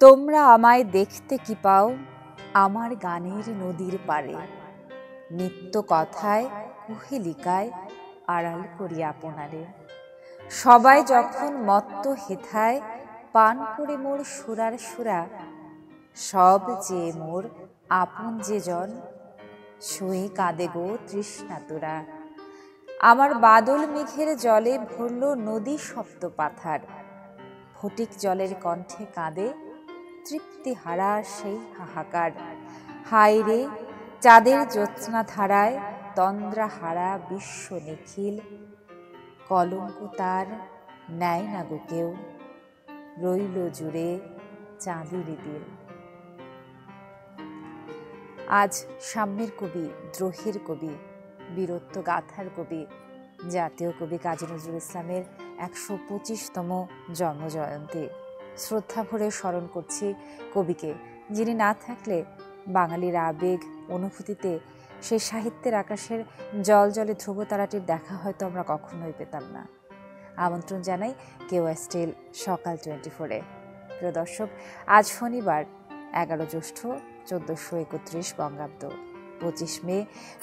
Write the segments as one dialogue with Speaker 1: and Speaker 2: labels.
Speaker 1: তোমরা আমায় দেখতে কি পাও আমার গানের নদীর পারে, নিত্য কথায় কুহেলিকায় আড়াল করি আপনারে। সবাই যখন মত্ত হেথায় পান করে মোর সুরার সুরা, সব যে মোর আপন যে জন শুয়ে কাঁদে গো তৃষ্ণা তোরা। আমার বাদল মেঘের জলে ভরল নদী সপ্ত পাথার, ফটিক জলের কণ্ঠে কাঁদে তৃপ্তি হারা সেই হাহাকার। হায় রে চাঁদের জ্যোৎস্না ধারায় তন্দ্রা হারা বিশ্ব নিখিল, কলঙ্ক তার নেয় না গো কেউ, রইল জুড়ে চাঁদের দিল। আজ সাম্যের কবি, দ্রোহের কবি, বীরত্ব গাথার কবি, জাতীয় কবি কাজী নজরুল ইসলামের ১২৫তম জন্মজয়ন্তী। শ্রদ্ধা ভরে স্মরণ করছি কবিকে, যিনি না থাকলে বাঙালির আবেগ অনুভূতিতে সেই সাহিত্যের আকাশের জল জলে ধ্রুবতারাটির দেখা হয়তো আমরা কখনোই পেতাম না। আমন্ত্রণ জানাই কেওয়াই স্টিল সকাল 24-এ। প্রিয় দর্শক, আজ শনিবার ১১ জ্যৈষ্ঠ ১৪৩১ বঙ্গাব্দ, ২৫ মে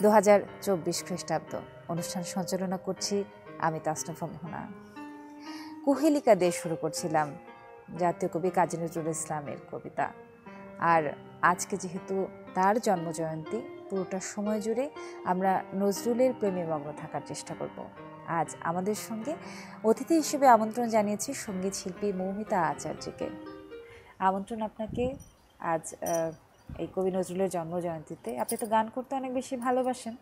Speaker 1: ২০২৪ খ্রিস্টাব্দ। অনুষ্ঠান সঞ্চালনা করছি আমি তাসনুফা মোহনা। কুহেলিকা দিয়ে শুরু করছিলাম জাতীয় কবি কাজী নজরুল ইসলামের কবিতা। আর আজকে যেহেতু তার জন্মজয়ন্তী, পুরোটা সময় জুড়ে আমরা নজরুলের প্রেমে মগ্ন থাকার চেষ্টা করব। আজ আমাদের সঙ্গে অতিথি হিসেবে আমন্ত্রণ জানিয়েছি সঙ্গীত শিল্পী মৌমিতা আচার্যকে। আমন্ত্রণ আপনাকে আজ এই কবি নজরুলের জন্মজয়ন্তীতে। আপনি তো গান করতে অনেক বেশি ভালোবাসেন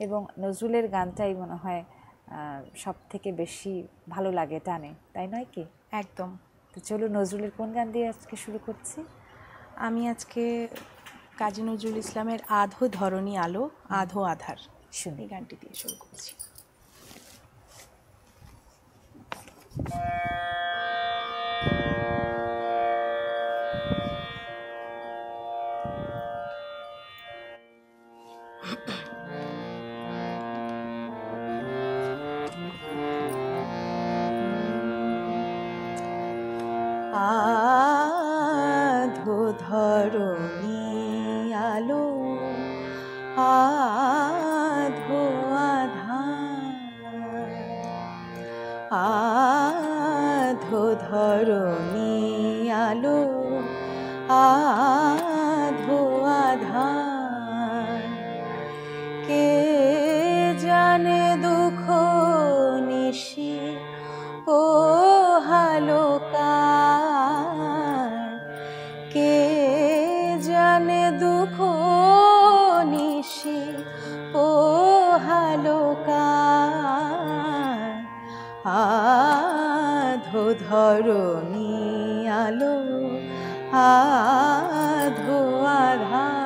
Speaker 1: এবং নজরুলের গানটাই মনে হয় সব থেকে বেশি ভালো লাগে, টানে, তাই নয় কি?
Speaker 2: একদম।
Speaker 1: তো চলো নজরুলের কোন গান দিয়ে আজকে শুরু করছি?
Speaker 2: আমি আজকে কাজী নজরুল ইসলামের আধো ধরণী আলো আধো আধার শুনি গানটি দিয়ে শুরু করছি। আধো ধরণী আলো আধো আধার, আধো ধরণী আলো আধো আধার, কে জানে দুঃখ নিশি ও হালোকার, কে জানে দুঃখ নিশি ও হালোকার, আধো ধরণী আলো আধো আধার।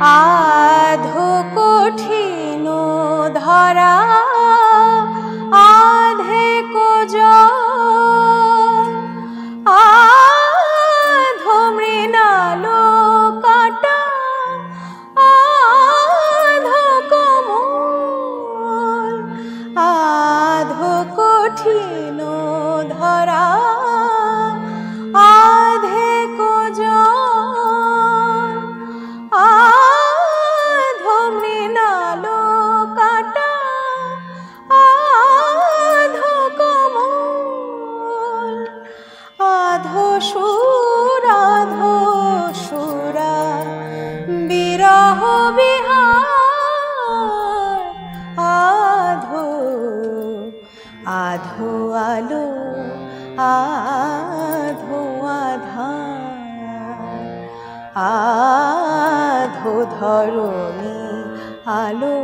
Speaker 2: আধো কঠিন ধরা আধে কোজন, আধো মৃণালো কাটা আধো কোমল, আধো কঠিন ধরা আধে কোজন, আধো মৃণালো কাটা আধো কোমল, আধো সুরা বিরহ বিহার, আধো আধো আলো আধো আধার, আধো ধরণী আলো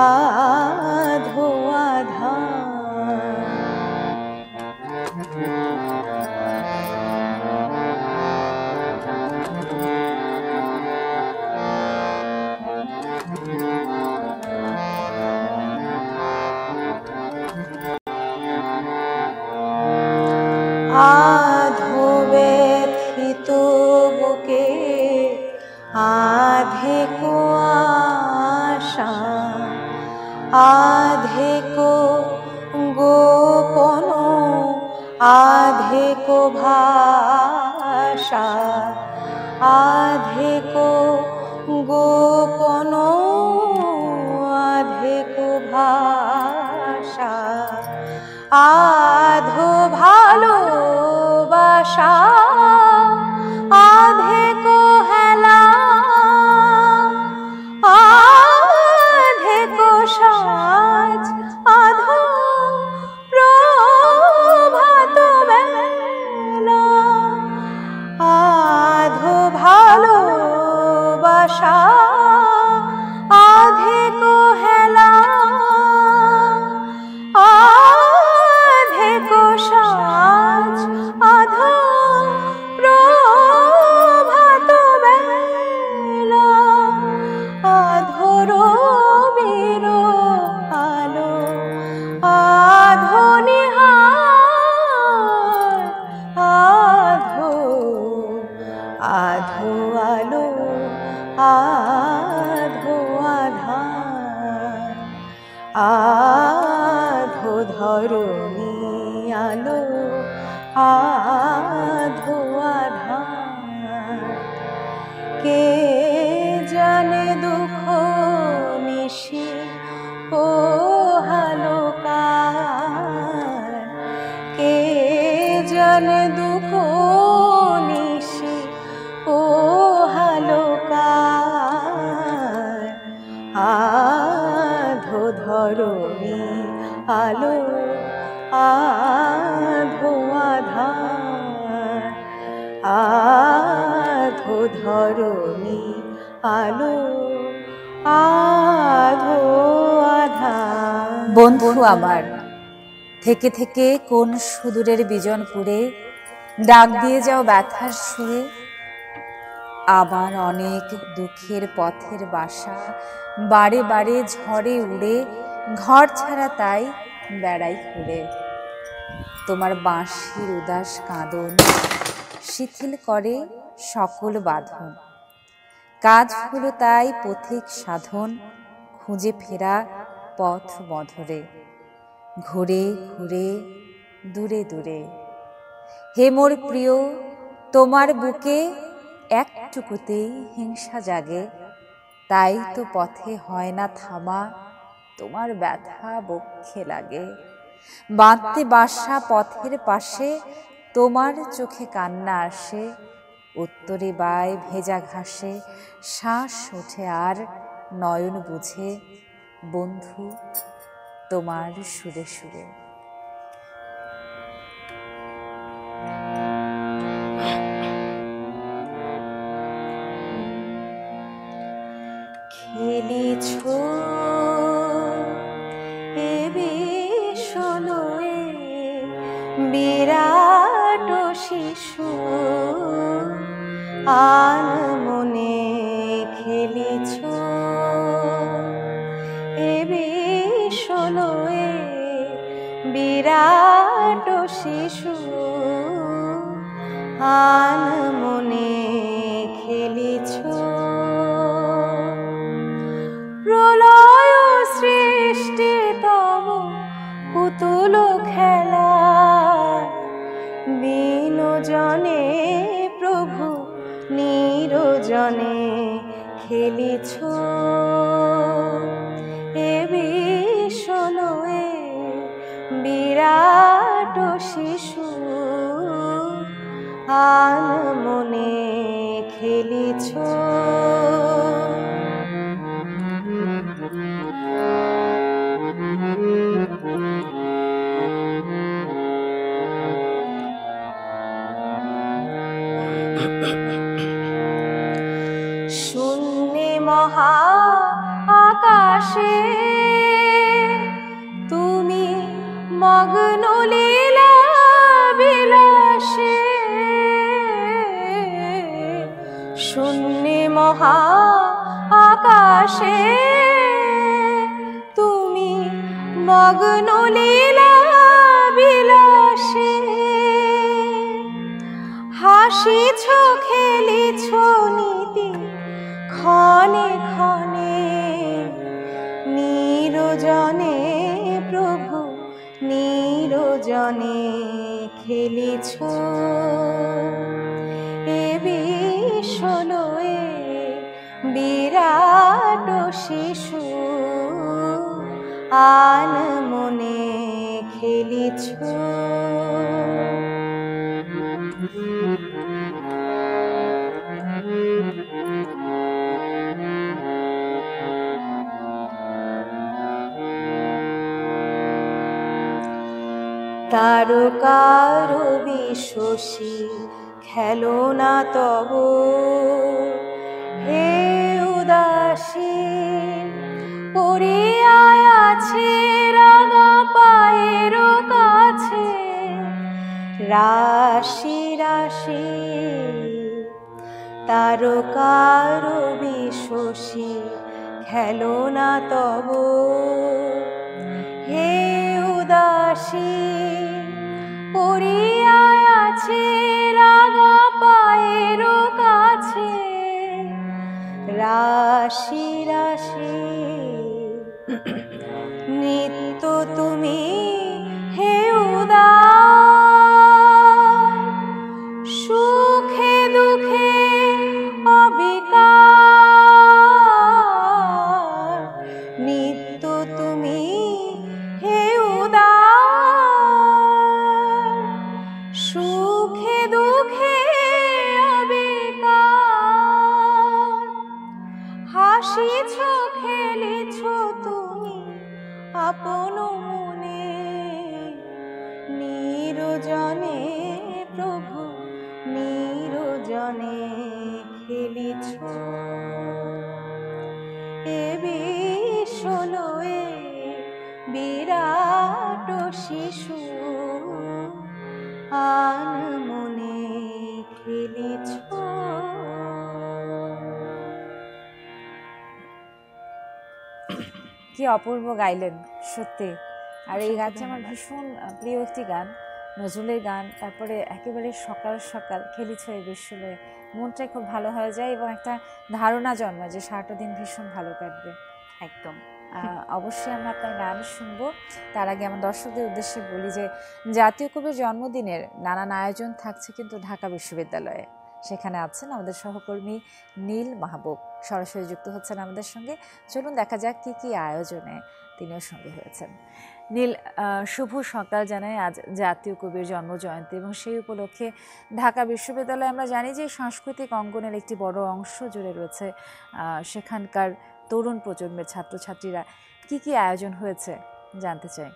Speaker 2: আধো আধার। আধো ব্যথিত বুকে আধেকো আশা, আধেকো গোপন আধেকো ভাষা, আধেকো গোপন আধেকো ভাষা, আধো ভালোবাসা আধেকো হেলা, আধেকো সাজ আধো প্রভাত বেলা, আধো ভালোবাসা আধেকো হেলা, আধেকো সাজ আধো প্রভাত বেলা, আধো রবির আলো আধো নিহার, আধো আধো আলো আধো আধার, আধো ধরণী আলো আধো আধার। কে জানে দুঃখ নিশি ও হালোকার, কে জানে দুঃখ নিশি ও হালোকার, আধো ধরণী আলো আধো আধার, আধো ধরণী আলো আধো আধার।
Speaker 1: বন্ধু আমার, থেকে থেকে কোন সুদূরের বিজনপুরে ডাক দিয়ে যাও ব্যথার সুরে, আবার অনেক দুঃখের পথের বাসা বারে বারে ঝড়ে উড়ে, ঘর ছাড়া তাই বেড়াই ঘুরে। তোমার বাঁশির উদাস কাঁদন শিথিল করে সকল বাঁধন, কাজ হলো তাই পথিক সাধন, খুঁজে ফেরা পথ বধরে, ঘুরে ঘুরে দূরে দূরে। হে মোর প্রিয়, তোমার বুকে একটুকুতেই হিংসা জাগে, তাই তো পথে হয় না থামা, তোমার ব্যথা বক্ষে লাগে। বাঁধতে বাসা পথের পাশে, তোমার চোখে কান্না আসে, উত্তরে বায় ভেজা ঘাসে, শ্বাস ওঠে আর নয়ন বুঝে, বন্ধু তোমার সুরে সুরে।
Speaker 2: খেলিছ এ বিষণয়ে বিরাট শিশু, আনমনে খেলিছ এ বিষণয়ে বিরাট শিশু, আনমনে খেলিছ। প্রলয় সৃষ্টি তব পুতুল খেলা, বিনোজনে প্রভু নিরোজনে খেলিছ এ বিষণয়ে বিরাট শিশু, আনমনে খেলিছ। শূন্যে মহা আকাশে তুমি মগ্ন লীলা বিলাসে, শূন্যে ক্ষণে ক্ষণে নিরজনে প্রভু নিরজনে খেলিছ, এ বিশ্বলয়ে বিরাট শিশু আনমনে খেলিছ। তারকার বিশ্বসী খেলনা তব, হে উদাসী পড়িয়া আছে রাঙা পায়ের কাছে রাশি রাশি। তারকার বিশ্বসী খেলনা তব, হে উদাসী পড়িয়া আছে রাঙা পায়ের কাছে রাশি রাশি। নিত্য তুমি হে উদার, সুখে দুঃখে অবিকার। নিত্য তুমি হে উদার, সুখে দুঃখে অবিকার। হাসিছ খেলিছ তুমি আপন মনে, নিরজনে প্রভু নিরজনে খেলিছ, এ বিশ্বলয়ে বিরাট শিশু আনমনে খেলিছ।
Speaker 1: কি অপূর্ব গাইলেন সত্যি। আর এই গানটা আমার ভীষণ প্রিয় একটি গান, নজরুলের গান। তারপরে একেবারে সকাল সকাল খেলিছ এই বিশ্বলয়ে, মনটাই খুব ভালো হয়ে যায় এবং একটা ধারণা জন্মায় যে সারাটা দিন ভীষণ ভালো কাটবে।
Speaker 2: একদম।
Speaker 1: অবশ্যই আমরা আপনার গান শুনবো। তার আগে আমার দর্শকদের উদ্দেশ্যে বলি যে জাতীয় কবির জন্মদিনের নানান আয়োজন থাকছে কিন্তু ঢাকা বিশ্ববিদ্যালয়ে। সেখানে আছেন আমাদের সহকর্মী নীল মাহবুব, সরাসরি যুক্ত হচ্ছেন আমাদের সঙ্গে। চলুন দেখা যাক কি কি আয়োজনে তিনিও সঙ্গে হয়েছেন। নীল, শুভ সকাল জানাই। আজ জাতীয় কবির জন্মজয়ন্তী এবং সেই উপলক্ষে ঢাকা বিশ্ববিদ্যালয়ে আমরা জানি যে সাংস্কৃতিক অঙ্গনের একটি বড় অংশ জুড়ে রয়েছে সেখানকার তরুণ প্রজন্মের ছাত্রছাত্রীরা। কি কি আয়োজন হয়েছে জানতে চাই।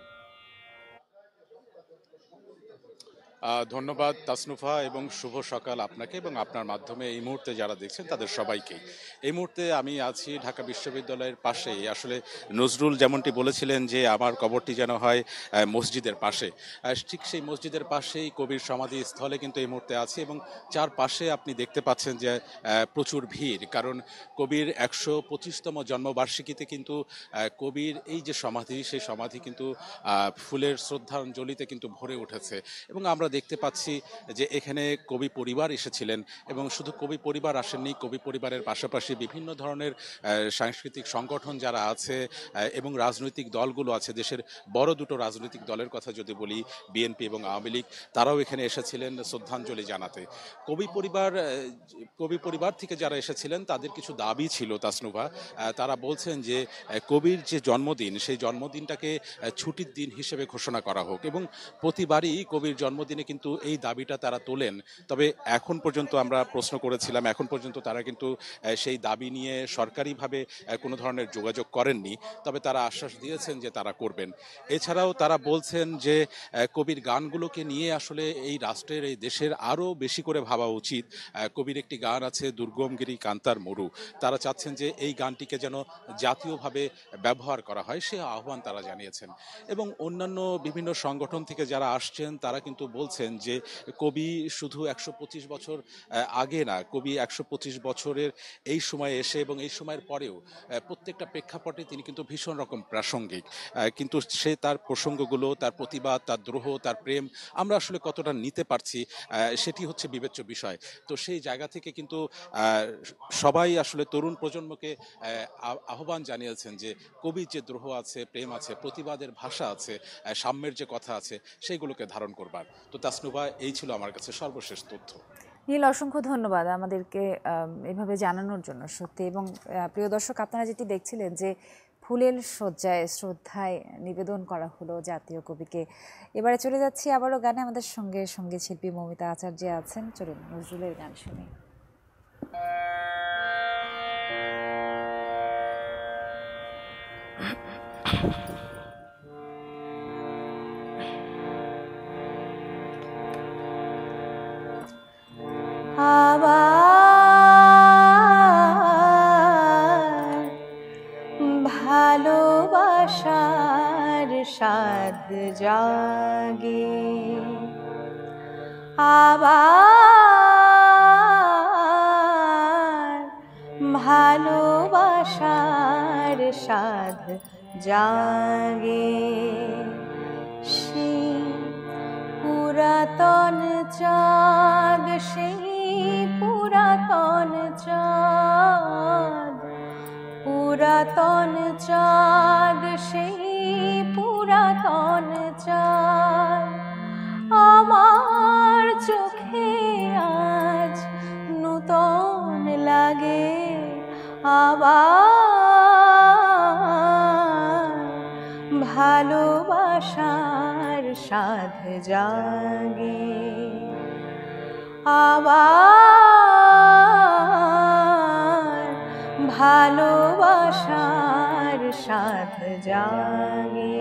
Speaker 3: ধন্যবাদ তাসনুফা, এবং শুভ সকাল আপনাকে এবং আপনার মাধ্যমে এই মুহূর্তে যারা দেখছেন তাদের সবাইকেই। এই মুহূর্তে আমি আছি ঢাকা বিশ্ববিদ্যালয়ের পাশেই। আসলে নজরুল যেমনটি বলেছিলেন যে আমার কবরটি যেন হয় মসজিদের পাশে, ঠিক সেই মসজিদের পাশেই কবির সমাধিস্থলে কিন্তু এই মুহূর্তে আছি এবং চারপাশে আপনি দেখতে পাচ্ছেন যে প্রচুর ভিড়। কারণ কবির 125তম জন্মবার্ষিকীতে কিন্তু কবির এই যে সমাধি, সেই সমাধি কিন্তু ফুলের শ্রদ্ধাঞ্জলিতে কিন্তু ভরে উঠেছে। এবং আমরা দেখতে পাচ্ছি যে এখানে কবি পরিবার এসেছিলেন এবং শুধু কবি পরিবার আসেননি, কবি পরিবারের পাশাপাশি বিভিন্ন ধরনের সাংস্কৃতিক সংগঠন যারা আছে এবং রাজনৈতিক দলগুলো আছে। দেশের বড় দুটো রাজনৈতিক দলের কথা যদি বলি, বিএনপি এবং আওয়ামী লীগ, তারাও এখানে এসেছিলেন শ্রদ্ধাঞ্জলি জানাতে। কবি পরিবার থেকে যারা এসেছিলেন তাদের কিছু দাবি ছিল তাসনুভা। তারা বলছেন যে কবির যে জন্মদিন, সেই জন্মদিনটাকে ছুটির দিন হিসেবে ঘোষণা করা হোক এবং প্রতিবারই কবির জন্মদিনে কিন্তু এই দাবিটা তারা তোলেন। তবে এখন পর্যন্ত আমরা প্রশ্ন করেছিলাম, এখন পর্যন্ত তারা কিন্তু সেই দাবি নিয়ে সরকারিভাবে কোনো ধরনের যোগাযোগ করেননি। তবে তারা আশ্বাস দিয়েছেন যে তারা করবেন। এছাড়াও তারা বলছেন যে কবির গানগুলোকে নিয়ে আসলে এই রাষ্ট্রের, এই দেশের আরও বেশি করে ভাবা উচিত। কবির একটি গান আছে দুর্গমগিরি কান্তার মরু, তারা চাচ্ছেন যে এই গানটিকে যেন জাতীয়ভাবে ব্যবহার করা হয়, সে আহ্বান তারা জানিয়েছেন। এবং অন্যান্য বিভিন্ন সংগঠন থেকে যারা আসছেন তারা কিন্তু বলছেন বলছেন যে কবি শুধু ১২৫ বছর আগে না, কবি ১২৫ বছরের এই সময়ে এসে এবং এই সময়ের পরেও প্রত্যেকটা প্রেক্ষাপটে তিনি কিন্তু ভীষণ রকম প্রাসঙ্গিক। কিন্তু সে তার প্রসঙ্গগুলো, তার প্রতিবাদ, তার দ্রোহ, তার প্রেম আমরা আসলে কতটা নিতে পারছি সেটি হচ্ছে বিবেচ্য বিষয়। তো সেই জায়গা থেকে কিন্তু সবাই আসলে তরুণ প্রজন্মকে আহ্বান জানিয়েছেন যে কবির যে দ্রোহ আছে, প্রেম আছে, প্রতিবাদের ভাষা আছে, সাম্যের যে কথা আছে, সেইগুলোকে ধারণ করবার। তো তাসনুভা, এই ছিল আমার কাছে সর্বশেষ তথ্য।
Speaker 1: নীল, অসংখ্য ধন্যবাদ আমাদেরকে এভাবে জানানোর জন্য সত্যি। এবং প্রিয় দর্শক, আপনারা যেটি দেখছিলেন যে ফুলের শয্যায় শ্রদ্ধায় নিবেদন করা হলো জাতীয় কবিকে। এবারে চলে যাচ্ছি আবারও গানে। আমাদের সঙ্গে সঙ্গীত শিল্পী মৌমিতা আচার্য আছেন। চলুন নজরুলের গান শুনি।
Speaker 2: আবার ভালোবাসার স্বাদ জাগে, আবার ভালোবাসার স্বাদ জাগে। সেই পুরাতন চাঁদ, সেই পুরাতন চাঁদ, পুরাতন চাঁদ, সেই পুরাতন চাঁদ আমার চোখে আজ নূতন লাগে। আবার ভালোবাসার স্বাদ জাগে, আবার ভালোবাসার স্বাদ জাগে।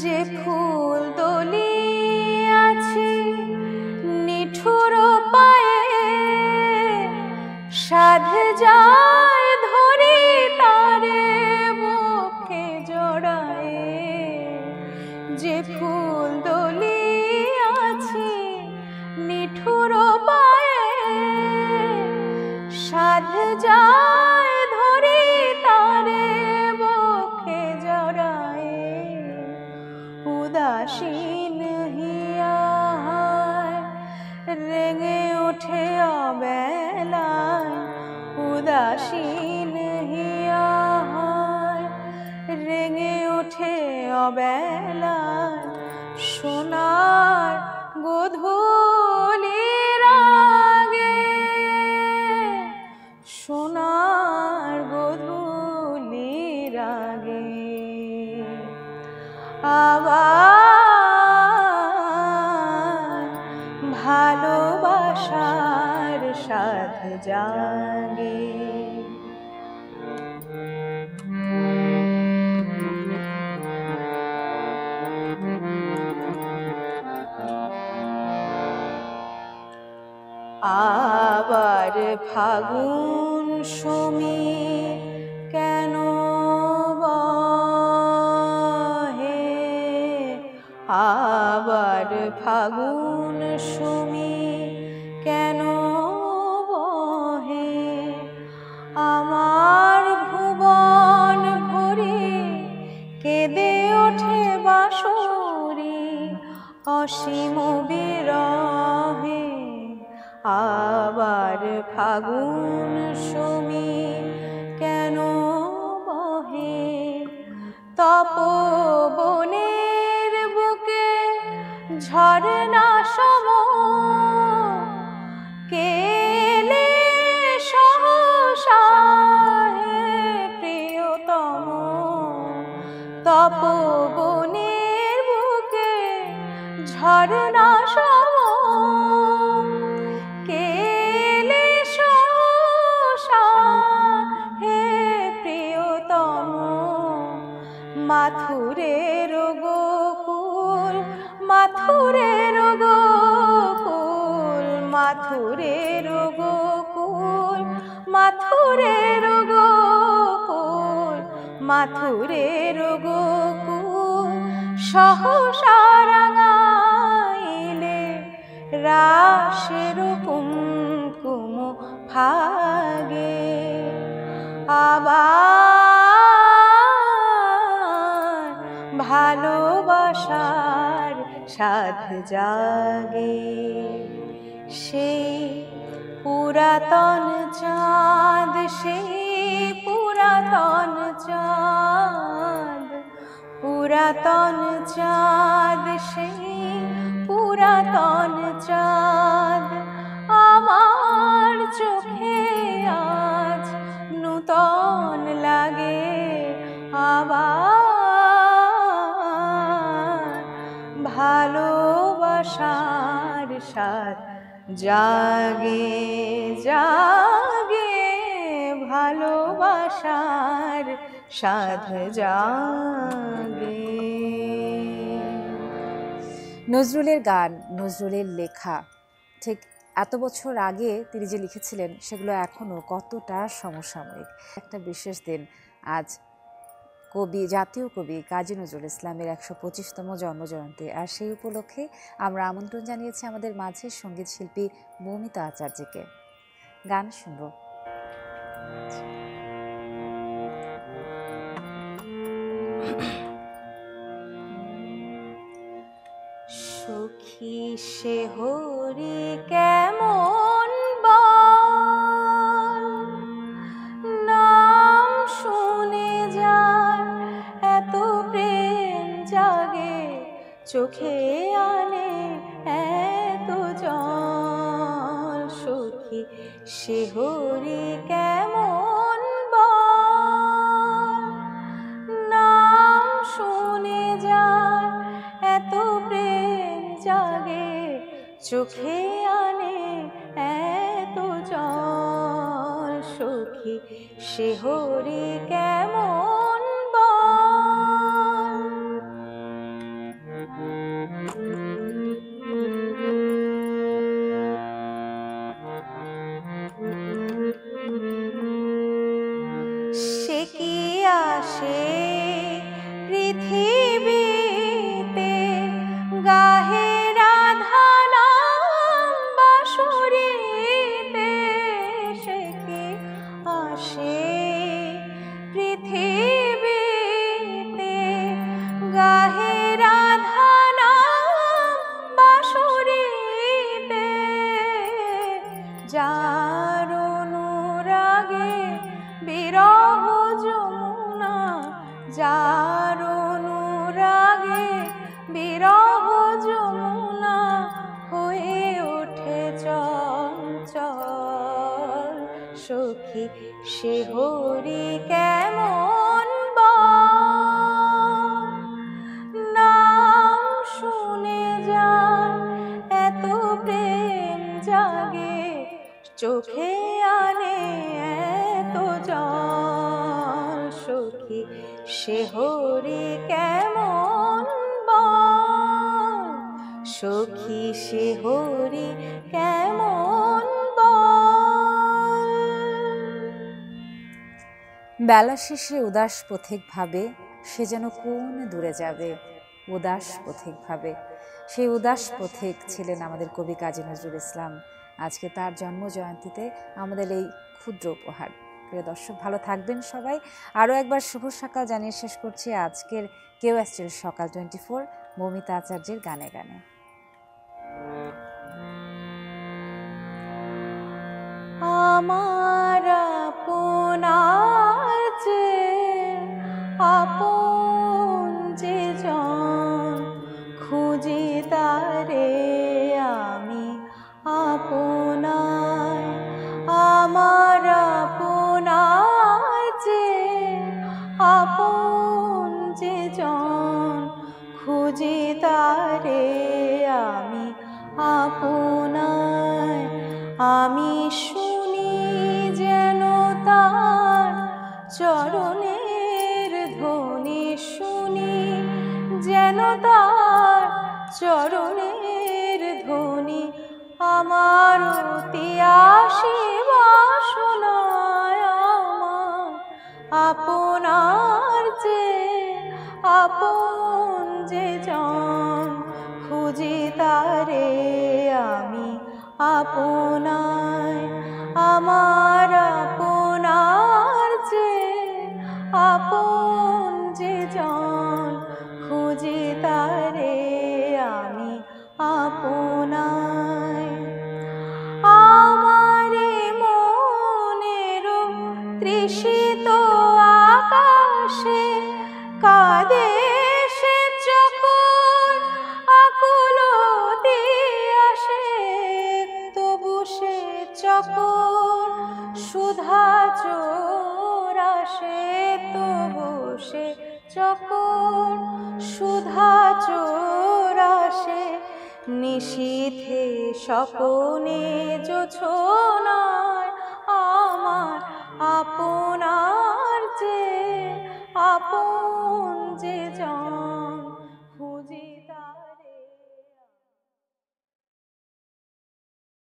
Speaker 2: যে ফুল দলি আছে নিঠুর পায়ে, সাধ যায় ধরি তারে বুকে জড়ায়ে। যে ফুল দলি আছে নিঠুর পায়ে, সাধ যায় ধরি তারে বুকে জড়ায়ে। উদাসীন হিয়ায় রেঙে ওঠে অবেলায়, উদাসীন হিয়ায় রেঙে ওঠে অবেলায়। সোনার গোধূলির আগে, সোনার গোধূলির আগে আবার ভালোবাসার স্বাদ জাগে। আবার ফাগুন সমীর কেন বহে, আবার ফাগুন সমীর কেন বহে। আমার ভুবন ভরে কেঁদে ওঠে বাঁশরি অসীম বিরহে। আবার ফাগুন সমীর কেন বহে। তপবনের বুকে ঝরনা সম কেলে সহসা হে প্রিয়তম। তপবনের বুকে ঝরনা সম কেলে সহসা হে প্রিয়তম। মাথুর মাথুরের গোকুল, মাথুরের গোকুল, মাথুরের গোকুল সহসা রাঙাইলে রাশের কুমকুম ভাগে। আবার ভালোবাসার সাধ জাগে। সেই পুরাতন চাঁদ, সেই পুরাতন চাঁদ, পুরাতন চাঁদ, সেই পুরাতন চাঁদ আমার চোখে আজ নূতন লাগে। আবার ভালোবাসার সাথ জাগে, জাগে ভালোবাসার সাধ জাগে।
Speaker 1: নজরুলের গান, নজরুলের লেখা ঠিক এত বছর আগে তিনি যে লিখেছিলেন সেগুলো এখনও কতটা সমসাময়িক। একটা বিশেষ দিন আজ, কবি, জাতীয় কবি কাজী নজরুল ইসলামের ১২৫তম জন্মজয়ন্তী। আর সেই উপলক্ষে আমরা আমন্ত্রণ জানিয়েছি আমাদের মাঝে সঙ্গীত শিল্পী মৌমিতা আচার্যকে। গান শুনব।
Speaker 2: সখী সে হরি কেমন বল, নাম শুনে যার এত প্রেম জাগে, চোখে আনে এত জল। সখী সে হরি কেমন বল, নাম শুনে যার এত প্রেম জাগে, চোখে আনে এত জল। সখী সে হরি কেমন বল। সে কি আসে পৃথিবীতে, গাহে রাধা নাম বাঁশুরিতে। সে কি আসে পৃথিবীতে, গাহে রাধা নাম বাঁশুরিতে। যার অনুরাগে বিরহ যমুনা, যার অনুরাগে বিরহ যমুনা হয়ে ওঠে চঞ্চল। সখী সে হরি কেমন বল, নাম শুনে যার এত প্রেম জাগে, চোখে আনে এত জল। সখী সে হরি কেমন বল, সখী সে হরি কেমন বল।
Speaker 1: বেলা শেষে উদাস পথিক ভাবে, সে যেন কোন দূরে যাবে। উদাস পথিক ভাবে, সেই উদাস পথিক ছিলেন আমাদের কবি কাজী নজরুল ইসলাম। আজকে তার জন্ম জয়ন্তীতে আমাদের এই ক্ষুদ্র উপহার। প্রিয় দর্শক, ভালো থাকবেন সবাই। আরও একবার শুভ সকাল জানিয়ে শেষ করছি আজকের QSL সকাল 24 মৌমিতা আচার্যের গানে গানে।
Speaker 2: আমার আপনার যে আপন যে জন, খুঁজি তারে আমি আপনার। আমার আপনার যে আপন যে জন, খুঁজি তারে আমি আপনার। আমি শুনি যেন তার চরণের ধ্বনি, শুনি যেন তার চরণের ধ্বনি। আমার অতি আসি বাসনায় আমার আপনার যে আপন যে জন খুঁজি তারে আমি আপনায় আমার আপনার যে আপন যে জন খুঁজি তারে আমি আপনায় আমারে মনের তৃষিত আকাশে কাঁদে সে যখন আকুল আসে তবু সে যখন সুধা চোর আসে তবু সে যখন সুধা চোর আসে নিশীথে স্বপনে জোছনায় আমার আপনার যে আপন যে জন